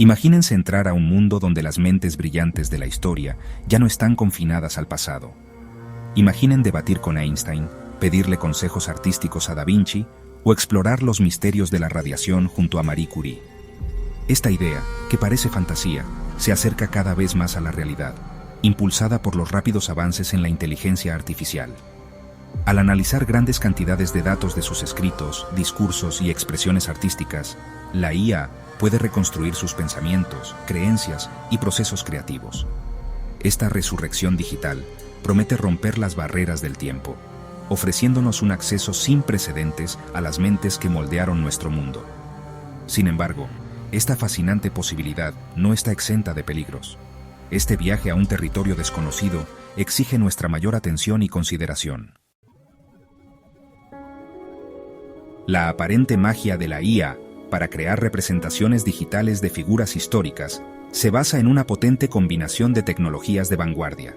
Imagínense entrar a un mundo donde las mentes brillantes de la historia ya no están confinadas al pasado. Imaginen debatir con Einstein, pedirle consejos artísticos a Da Vinci o explorar los misterios de la radiación junto a Marie Curie. Esta idea, que parece fantasía, se acerca cada vez más a la realidad, impulsada por los rápidos avances en la inteligencia artificial. Al analizar grandes cantidades de datos de sus escritos, discursos y expresiones artísticas, la IA puede reconstruir sus pensamientos, creencias y procesos creativos. Esta resurrección digital promete romper las barreras del tiempo, ofreciéndonos un acceso sin precedentes a las mentes que moldearon nuestro mundo. Sin embargo, esta fascinante posibilidad no está exenta de peligros. Este viaje a un territorio desconocido exige nuestra mayor atención y consideración. La aparente magia de la IA para crear representaciones digitales de figuras históricas se basa en una potente combinación de tecnologías de vanguardia.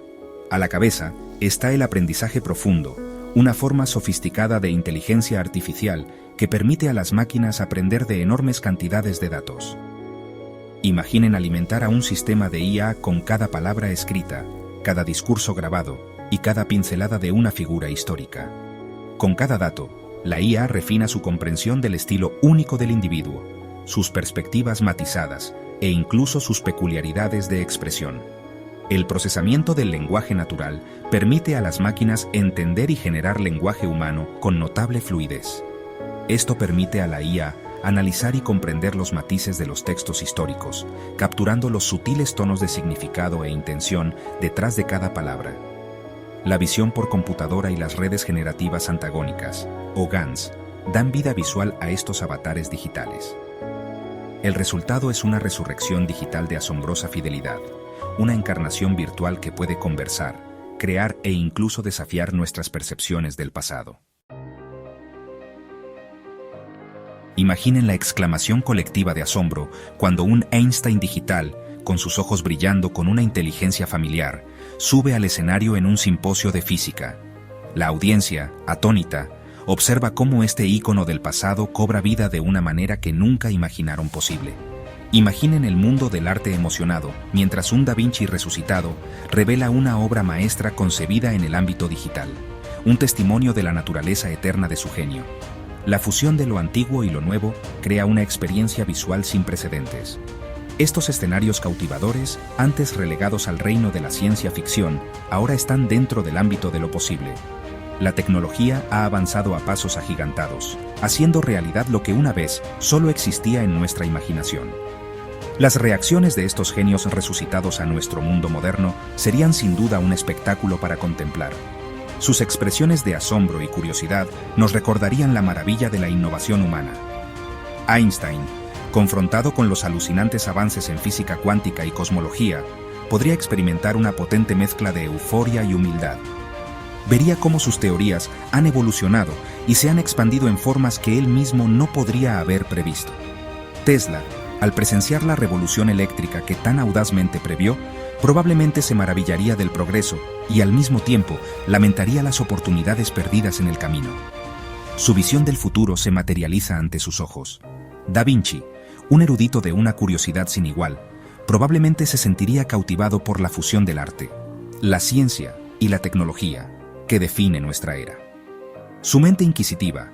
A la cabeza está el aprendizaje profundo, una forma sofisticada de inteligencia artificial que permite a las máquinas aprender de enormes cantidades de datos. Imaginen alimentar a un sistema de IA con cada palabra escrita, cada discurso grabado y cada pincelada de una figura histórica. Con cada dato, la IA refina su comprensión del estilo único del individuo, sus perspectivas matizadas e incluso sus peculiaridades de expresión. El procesamiento del lenguaje natural permite a las máquinas entender y generar lenguaje humano con notable fluidez. Esto permite a la IA analizar y comprender los matices de los textos históricos, capturando los sutiles tonos de significado e intención detrás de cada palabra. La visión por computadora y las redes generativas antagónicas, o GANs, dan vida visual a estos avatares digitales. El resultado es una resurrección digital de asombrosa fidelidad, una encarnación virtual que puede conversar, crear e incluso desafiar nuestras percepciones del pasado. Imaginen la exclamación colectiva de asombro cuando un Einstein digital, con sus ojos brillando con una inteligencia familiar, sube al escenario en un simposio de física. La audiencia, atónita, observa cómo este ícono del pasado cobra vida de una manera que nunca imaginaron posible. Imaginen el mundo del arte emocionado, mientras un Da Vinci resucitado revela una obra maestra concebida en el ámbito digital, un testimonio de la naturaleza eterna de su genio. La fusión de lo antiguo y lo nuevo crea una experiencia visual sin precedentes. Estos escenarios cautivadores, antes relegados al reino de la ciencia ficción, ahora están dentro del ámbito de lo posible. La tecnología ha avanzado a pasos agigantados, haciendo realidad lo que una vez solo existía en nuestra imaginación. Las reacciones de estos genios resucitados a nuestro mundo moderno serían sin duda un espectáculo para contemplar. Sus expresiones de asombro y curiosidad nos recordarían la maravilla de la innovación humana. Einstein, confrontado con los alucinantes avances en física cuántica y cosmología, podría experimentar una potente mezcla de euforia y humildad. Vería cómo sus teorías han evolucionado y se han expandido en formas que él mismo no podría haber previsto. Tesla, al presenciar la revolución eléctrica que tan audazmente previó, probablemente se maravillaría del progreso y al mismo tiempo lamentaría las oportunidades perdidas en el camino. Su visión del futuro se materializa ante sus ojos. Da Vinci, un erudito de una curiosidad sin igual, probablemente se sentiría cautivado por la fusión del arte, la ciencia y la tecnología que define nuestra era. Su mente inquisitiva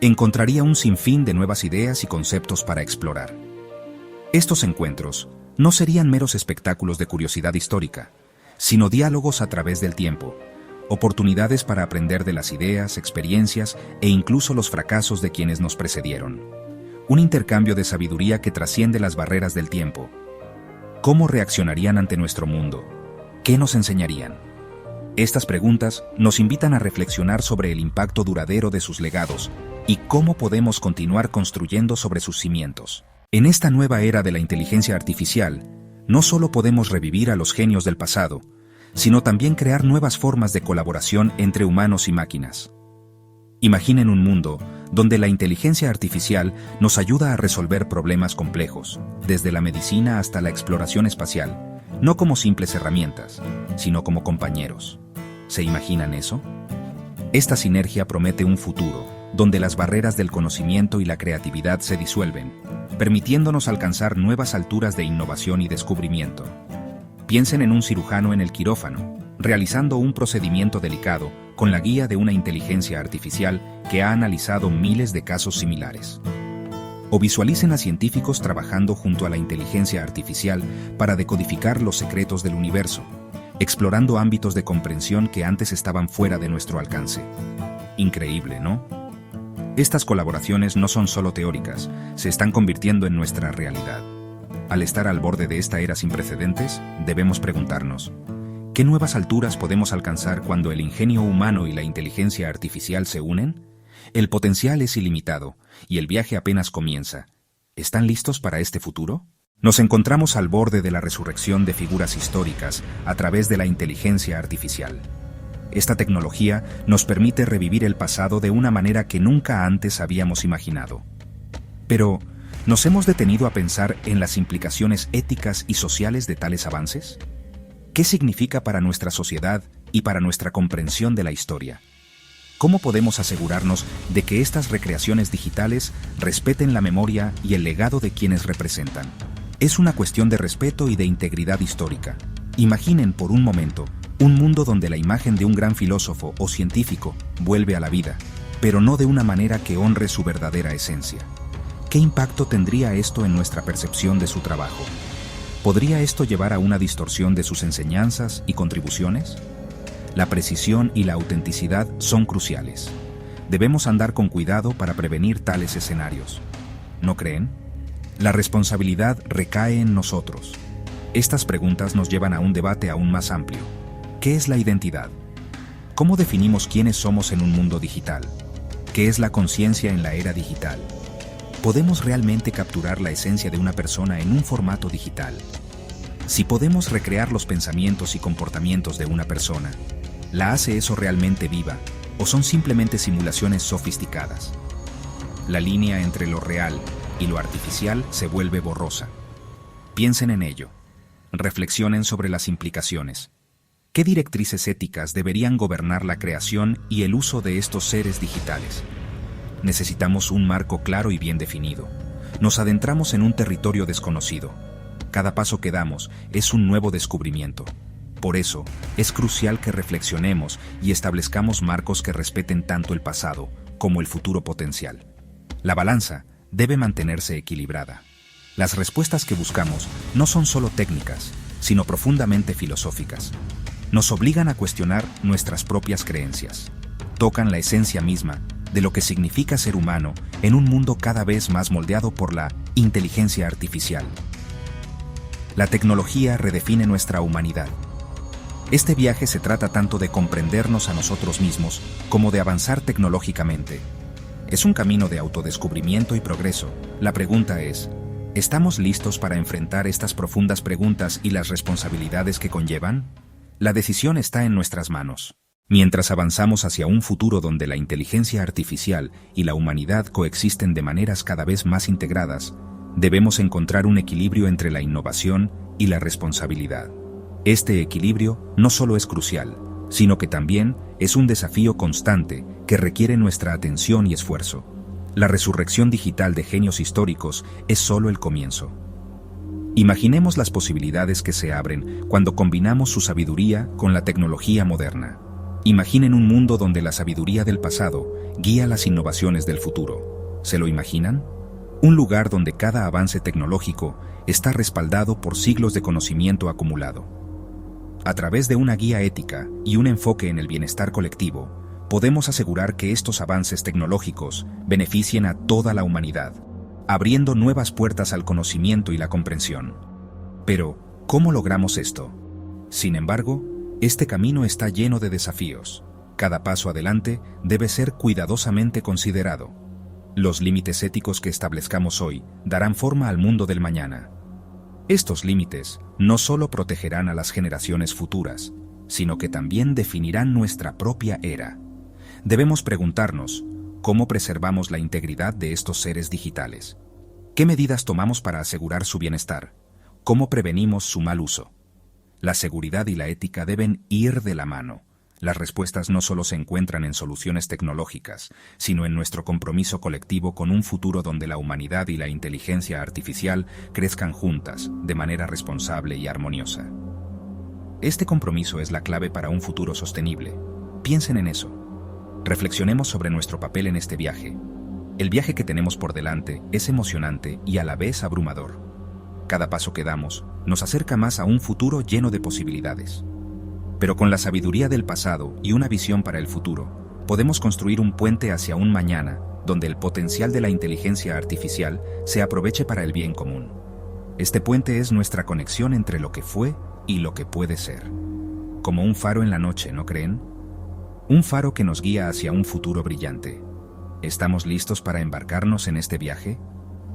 encontraría un sinfín de nuevas ideas y conceptos para explorar. Estos encuentros no serían meros espectáculos de curiosidad histórica, sino diálogos a través del tiempo, oportunidades para aprender de las ideas, experiencias e incluso los fracasos de quienes nos precedieron. Un intercambio de sabiduría que trasciende las barreras del tiempo. ¿Cómo reaccionarían ante nuestro mundo? ¿Qué nos enseñarían? Estas preguntas nos invitan a reflexionar sobre el impacto duradero de sus legados y cómo podemos continuar construyendo sobre sus cimientos. En esta nueva era de la inteligencia artificial, no solo podemos revivir a los genios del pasado, sino también crear nuevas formas de colaboración entre humanos y máquinas. Imaginen un mundo donde la inteligencia artificial nos ayuda a resolver problemas complejos, desde la medicina hasta la exploración espacial, no como simples herramientas, sino como compañeros. ¿Se imaginan eso? Esta sinergia promete un futuro donde las barreras del conocimiento y la creatividad se disuelven, permitiéndonos alcanzar nuevas alturas de innovación y descubrimiento. Piensen en un cirujano en el quirófano, realizando un procedimiento delicado con la guía de una inteligencia artificial que ha analizado miles de casos similares. O visualicen a científicos trabajando junto a la inteligencia artificial para decodificar los secretos del universo, explorando ámbitos de comprensión que antes estaban fuera de nuestro alcance. Increíble, ¿no? Estas colaboraciones no son solo teóricas, se están convirtiendo en nuestra realidad. Al estar al borde de esta era sin precedentes, debemos preguntarnos, ¿qué nuevas alturas podemos alcanzar cuando el ingenio humano y la inteligencia artificial se unen? El potencial es ilimitado, y el viaje apenas comienza. ¿Están listos para este futuro? Nos encontramos al borde de la resurrección de figuras históricas a través de la inteligencia artificial. Esta tecnología nos permite revivir el pasado de una manera que nunca antes habíamos imaginado. Pero, ¿nos hemos detenido a pensar en las implicaciones éticas y sociales de tales avances? ¿Qué significa para nuestra sociedad y para nuestra comprensión de la historia? ¿Cómo podemos asegurarnos de que estas recreaciones digitales respeten la memoria y el legado de quienes representan? Es una cuestión de respeto y de integridad histórica. Imaginen por un momento un mundo donde la imagen de un gran filósofo o científico vuelve a la vida, pero no de una manera que honre su verdadera esencia. ¿Qué impacto tendría esto en nuestra percepción de su trabajo? ¿Podría esto llevar a una distorsión de sus enseñanzas y contribuciones? La precisión y la autenticidad son cruciales. Debemos andar con cuidado para prevenir tales escenarios. ¿No creen? La responsabilidad recae en nosotros. Estas preguntas nos llevan a un debate aún más amplio. ¿Qué es la identidad? ¿Cómo definimos quiénes somos en un mundo digital? ¿Qué es la conciencia en la era digital? ¿Podemos realmente capturar la esencia de una persona en un formato digital? Si podemos recrear los pensamientos y comportamientos de una persona, ¿la hace eso realmente viva o son simplemente simulaciones sofisticadas? La línea entre lo real y lo artificial se vuelve borrosa. Piensen en ello. Reflexionen sobre las implicaciones. ¿Qué directrices éticas deberían gobernar la creación y el uso de estos seres digitales? Necesitamos un marco claro y bien definido. Nos adentramos en un territorio desconocido. Cada paso que damos es un nuevo descubrimiento. Por eso, es crucial que reflexionemos y establezcamos marcos que respeten tanto el pasado como el futuro potencial. La balanza debe mantenerse equilibrada. Las respuestas que buscamos no son solo técnicas, sino profundamente filosóficas. Nos obligan a cuestionar nuestras propias creencias. Tocan la esencia misma de lo que significa ser humano en un mundo cada vez más moldeado por la inteligencia artificial. La tecnología redefine nuestra humanidad. Este viaje se trata tanto de comprendernos a nosotros mismos como de avanzar tecnológicamente. Es un camino de autodescubrimiento y progreso. La pregunta es, ¿estamos listos para enfrentar estas profundas preguntas y las responsabilidades que conllevan? La decisión está en nuestras manos. Mientras avanzamos hacia un futuro donde la inteligencia artificial y la humanidad coexisten de maneras cada vez más integradas, debemos encontrar un equilibrio entre la innovación y la responsabilidad. Este equilibrio no solo es crucial, sino que también es un desafío constante que requiere nuestra atención y esfuerzo. La resurrección digital de genios históricos es solo el comienzo. Imaginemos las posibilidades que se abren cuando combinamos su sabiduría con la tecnología moderna. Imaginen un mundo donde la sabiduría del pasado guía las innovaciones del futuro. ¿Se lo imaginan? Un lugar donde cada avance tecnológico está respaldado por siglos de conocimiento acumulado. A través de una guía ética y un enfoque en el bienestar colectivo, podemos asegurar que estos avances tecnológicos beneficien a toda la humanidad, abriendo nuevas puertas al conocimiento y la comprensión. Pero, ¿cómo logramos esto? Sin embargo, este camino está lleno de desafíos. Cada paso adelante debe ser cuidadosamente considerado. Los límites éticos que establezcamos hoy darán forma al mundo del mañana. Estos límites no solo protegerán a las generaciones futuras, sino que también definirán nuestra propia era. Debemos preguntarnos, ¿cómo preservamos la integridad de estos seres digitales? ¿Qué medidas tomamos para asegurar su bienestar? ¿Cómo prevenimos su mal uso? La seguridad y la ética deben ir de la mano. Las respuestas no solo se encuentran en soluciones tecnológicas, sino en nuestro compromiso colectivo con un futuro donde la humanidad y la inteligencia artificial crezcan juntas, de manera responsable y armoniosa. Este compromiso es la clave para un futuro sostenible. Piensen en eso. Reflexionemos sobre nuestro papel en este viaje. El viaje que tenemos por delante es emocionante y a la vez abrumador. Cada paso que damos nos acerca más a un futuro lleno de posibilidades. Pero con la sabiduría del pasado y una visión para el futuro, podemos construir un puente hacia un mañana donde el potencial de la inteligencia artificial se aproveche para el bien común. Este puente es nuestra conexión entre lo que fue y lo que puede ser. Como un faro en la noche, ¿no creen? Un faro que nos guía hacia un futuro brillante. ¿Estamos listos para embarcarnos en este viaje?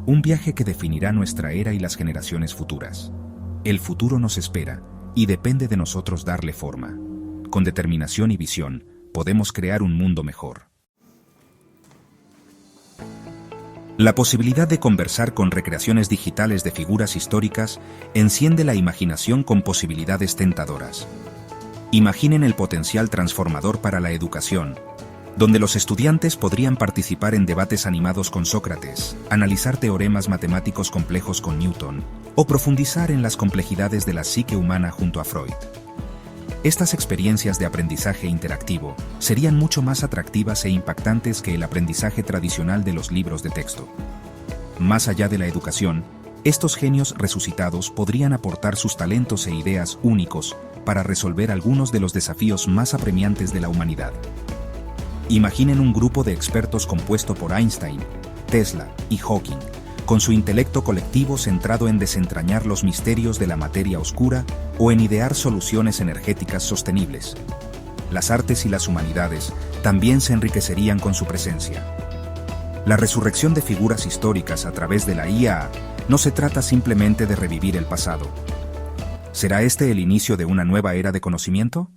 Un viaje que definirá nuestra era y las generaciones futuras. El futuro nos espera y depende de nosotros darle forma. Con determinación y visión, podemos crear un mundo mejor. La posibilidad de conversar con recreaciones digitales de figuras históricas enciende la imaginación con posibilidades tentadoras. Imaginen el potencial transformador para la educación, donde los estudiantes podrían participar en debates animados con Sócrates, analizar teoremas matemáticos complejos con Newton, o profundizar en las complejidades de la psique humana junto a Freud. Estas experiencias de aprendizaje interactivo serían mucho más atractivas e impactantes que el aprendizaje tradicional de los libros de texto. Más allá de la educación, estos genios resucitados podrían aportar sus talentos e ideas únicos para resolver algunos de los desafíos más apremiantes de la humanidad. Imaginen un grupo de expertos compuesto por Einstein, Tesla y Hawking, con su intelecto colectivo centrado en desentrañar los misterios de la materia oscura o en idear soluciones energéticas sostenibles. Las artes y las humanidades también se enriquecerían con su presencia. La resurrección de figuras históricas a través de la IA no se trata simplemente de revivir el pasado. ¿Será este el inicio de una nueva era de conocimiento?